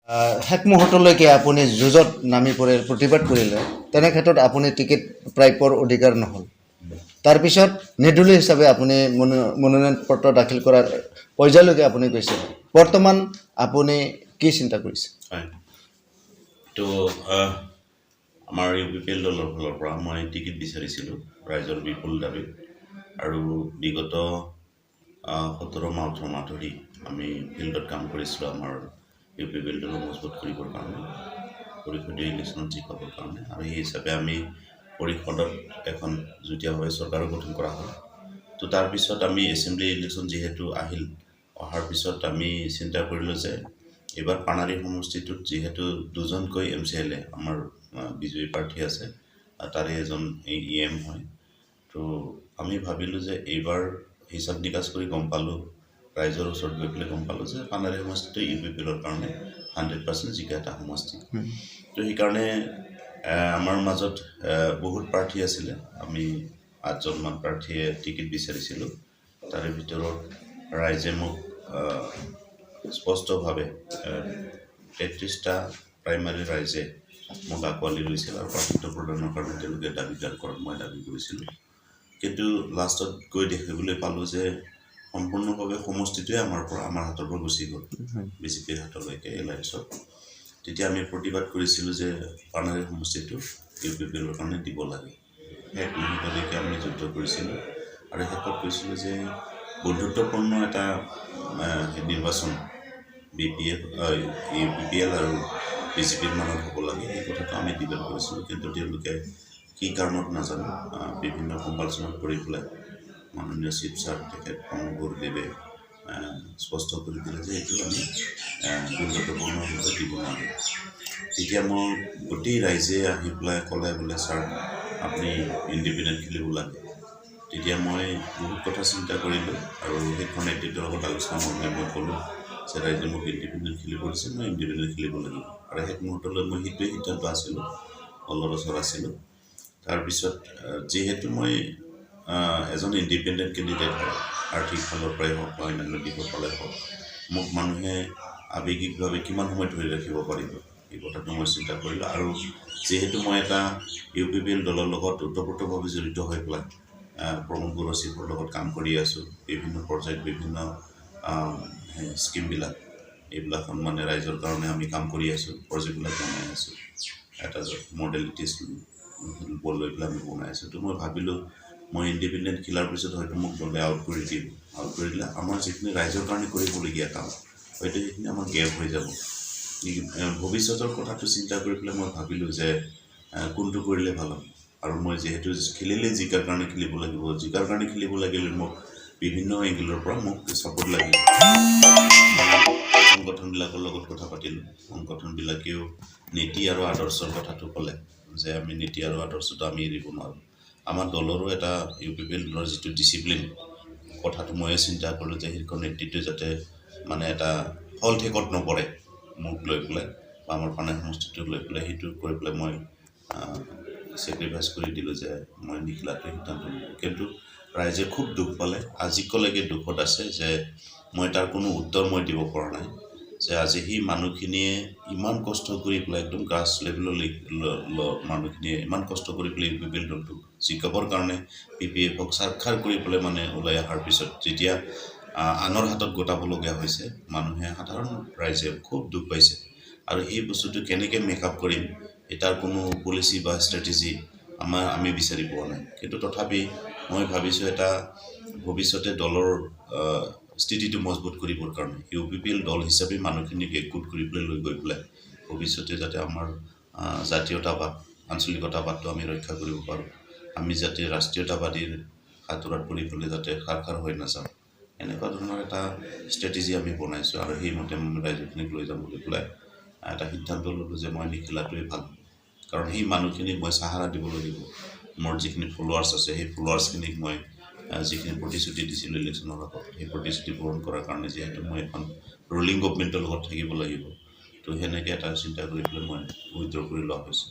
শেষ মুহূৰ্তলৈকে আপুনি যুঁজত নামি পৰে প্ৰতিবাদ কৰিলে তেনে ক্ষেত্ৰত আপুনি টিকেট প্ৰাপ্যৰ অধিকাৰ নহ'ল তাৰপিছত নিৰ্দলীয় হিচাপে আপুনি মনোনয়ন পত্ৰ দাখিল কৰাৰ পৰ্যায়লৈকে আপুনি গৈছে বৰ্তমান আপুনি কি চিন্তা কৰিছে তো আমাৰ ইউপিপিএল দলৰ ফালৰ পৰা মই টিকেট বিচাৰিছিলোঁ ৰাইজৰ বিপুল দাবী আৰু বিগত 17 মাহ 18 মাহ ধৰি আমি ফিল্ডত কাম কৰিছিলোঁ আমাৰ ইউপিপিএল দলৰ মজবুত কৰিবৰ কাৰণে পৰিষদীয় ইলেকশ্যনত জিকাবৰ কাৰণে আৰু সেই হিচাপে আমি পৰিষদত এখন যুটীয়াভাৱে চৰকাৰো গঠন কৰা হ'ল তো তাৰপিছত আমি এছেম্বলি ইলেকশ্যন যিহেতু অহাৰ পিছত আমি চিন্তা কৰিলোঁ যে এইবাৰ পানাৰী সমষ্টিটোত যিহেতু দুজনকৈ MCLA আমাৰ বিজয়ী প্ৰাৰ্থী আছে তাৰে এজন EM হয় তো আমি ভাবিলোঁ যে এইবাৰ হিচাপ নিকাচ কৰি গম পালোঁ ৰাইজৰ ওচৰত গৈ পেলাই গম পালোঁ যে পানাৰী সমষ্টিটো ইউপিপিএলৰ কাৰণে 100% জিকা এটা সমষ্টি তো সেইকাৰণে আমাৰ মাজত বহুত প্ৰাৰ্থী আছিলে আমি 8জনমান প্ৰাৰ্থীয়ে টিকেট বিচাৰিছিলোঁ তাৰে ভিতৰত ৰাইজে মোক স্পষ্টভাৱে 33টা প্ৰাইমাৰী ৰাইজে মোক আঁকোৱালি লৈছিল আৰু প্ৰাৰ্থিত্ব প্ৰদানৰ কাৰণে তেওঁলোকে দাবীদাৰ কৰাত মই দাবী কৰিছিলোঁ কিন্তু লাষ্টত গৈ দেখিবলৈ পালোঁ যে সম্পূৰ্ণভাৱে সমষ্টিটোৱে আমাৰ হাতৰ পৰা গুচি গ'ল বিজেপিৰ হাতলৈকে এলায়েন্সত তেতিয়া আমি প্ৰতিবাদ কৰিছিলোঁ যে পানাৰী সমষ্টিটো ইউপিপিএলৰ কাৰণে দিব লাগে শেষ মুহূৰ্তলৈকে আমি যুদ্ধ কৰিছিলোঁ আৰু শেষত কৈছিলোঁ যে বন্ধুত্বপূৰ্ণ এটা নিৰ্বাচন ইউপিপিএল আৰু বিজেপিৰ মাজত হ'ব লাগে এই কথাটো আমি ডিবেট কৰিছিলোঁ কিন্তু তেওঁলোকে কি কাৰণত নাজানো বিভিন্ন সমালোচনা কৰি পেলাই মাননীয় চিফ ছাৰ তেখেত গুৰুদেৱে স্পষ্ট কৰি দিলে যে এইটো আমি বন্ধুত্বপূৰ্ণভাৱে দিব নোৱাৰোঁ তেতিয়া মোৰ গোটেই ৰাইজে আহি পেলাই ক'লে বোলে ছাৰ আপুনি ইণ্ডিপেণ্ডেণ্ট খেলিব লাগে তেতিয়া মই বহুত কথা চিন্তা কৰিলোঁ আৰু সেইখন নেতৃত্বৰ লগত আলোচনা মই ক'লোঁ যে ৰাইজে মোক ইণ্ডিপেণ্ডেণ্ট খেলিব দিছে মই ইণ্ডিপেণ্ডেণ্ট খেলিব লাগিব আৰু শেষ মুহূৰ্তলৈ মই সেইটোৱে সিদ্ধান্ত আছিলোঁ অলৰচৰ আছিলোঁ তাৰপিছত যিহেতু মই এজন ইণ্ডিপেণ্ডেণ্ট কেণ্ডিডেট হয় আৰ্থিক ফালৰ পৰাই হওক বা অন্যান্য দিশৰ ফালে হওক মোক মানুহে আৱেগিকভাৱে কিমান সময় ধৰি ৰাখিব পাৰিব এই কথাটো মই চিন্তা কৰিলোঁ আৰু যিহেতু মই এটা ইউপিপিএল দলৰ লগত ওতঃপ্ৰোতভাৱে জড়িত হৈ পেলাই প্ৰমোদ বৰুৱা চিফৰ লগত কাম কৰি আছোঁ বিভিন্ন পৰ্যায়ত বিভিন্ন স্কিমবিলাক এইবিলাক মানে ৰাইজৰ কাৰণে আমি কাম কৰি আছোঁ প্ৰজেক্টবিলাক বনাই আছোঁ এটা মডেলিটিছ লৈ পেলাই আমি বনাই আছোঁ তো মই ভাবিলোঁ মই ইণ্ডিপেণ্ডেণ্ট খেলাৰ পিছত হয়তো মোক দলে আউট কৰি দিলে আমাৰ যিখিনি ৰাইজৰ কাৰণে কৰিবলগীয়া কাম হয়তো সেইখিনি আমাৰ গেপ হৈ যাব ভৱিষ্যতৰ কথাটো চিন্তা কৰি পেলাই মই ভাবিলোঁ যে কোনটো কৰিলে ভাল হ'ব আৰু মই যিহেতু খেলিলে জিকাৰ কাৰণে খেলিব লাগিব জিকাৰ কাৰণে খেলিব লাগিলে মোক বিভিন্ন এংগেলৰ পৰা মোক ছাপোৰ্ট লাগিব সংগঠনবিলাকৰ লগত কথা পাতিলোঁ সংগঠনবিলাকেও নীতি আৰু আদৰ্শৰ কথাটো ক'লে যে আমি নীতি আৰু আদৰ্শটো আমি এৰিব নোৱাৰোঁ আমাৰ দলৰো এটা ইউপিপিএল দলৰ যিটো ডিচিপ্লিন কথাটো ময়ে চিন্তা কৰিলোঁ যে সেইখন নেতৃত্বই যাতে মানে এটা ফল ঠেকত নপৰে মোক লৈ পেলাই বা আমাৰ পানাৰী সমষ্টিটোক লৈ পেলাই সেইটো কৰি পেলাই মই ছেক্ৰিফাইচ কৰি দিলোঁ যে মই নিখিলাটোৱে সিদ্ধান্ত ল'লোঁ কিন্তু ৰাইজে খুব দুখ পালে আজিলৈকে দুখত আছে যে মই তাৰ কোনো উত্তৰ মই দিব পৰা নাই যে আজি সেই মানুহখিনিয়ে ইমান কষ্ট কৰি পেলাই একদম গ্ৰাছ লেভেলৰ মানুহখিনিয়ে ইমান কষ্ট কৰি পেলাই ইউপিপিএল দলটোক জিকাবৰ কাৰণে PPF-ক সাক্ষাৎ কৰি পেলাই মানে ওলাই অহাৰ পিছত যেতিয়া আনৰ হাতত গোটাবলগীয়া হৈছে মানুহে সাধাৰণ ৰাইজে খুব দুখ পাইছে আৰু এই বস্তুটো কেনেকৈ মেকআপ কৰিম এটাৰ কোনো পলিচি বা ষ্ট্ৰেটেজি আমি বিচাৰি পোৱা নাই কিন্তু তথাপি মই ভাবিছোঁ এটা ভৱিষ্যতে দলৰ স্থিতিটো মজবুত কৰিবৰ কাৰণে ইউপিপিএল দল হিচাপে মানুহখিনিক একগোট কৰি পেলাই লৈ গৈ পেলাই ভৱিষ্যতে যাতে আমাৰ জাতীয়তাবাদ আঞ্চলিকতাবাদটো আমি ৰক্ষা কৰিব পাৰোঁ আমি যাতে ৰাষ্ট্ৰীয়তাবাদীৰ হাতোৰাত পৰি পেলাই যাতে খাৰ হৈ নাযাওঁ এনেকুৱা ধৰণৰ এটা ষ্ট্ৰেটেজি আমি বনাইছোঁ আৰু সেইমতে ৰাইজখিনিক লৈ যাম বুলি পেলাই এটা সিদ্ধান্ত ল'লোঁ যে মই নিখিলাটোৱে ভাল কাৰণ সেই মানুহখিনিক মই সাহাৰা দিব লাগিব মোৰ যিখিনি ফলোৱাৰ্ছ আছে সেই ফলোৱাৰ্ছখিনিক মই যিখিনি প্ৰতিশ্ৰুতি দিছিলোঁ ইলেকশ্যনৰ আগত সেই প্ৰতিশ্ৰুতি পূৰণ কৰাৰ কাৰণে যিহেতু মই এখন ৰুলিং গভমেণ্টৰ লগত থাকিব লাগিব তো সেনেকৈ এটা চিন্তা কৰি পেলাই মই উইথড্ৰ কৰি লোৱা হৈছে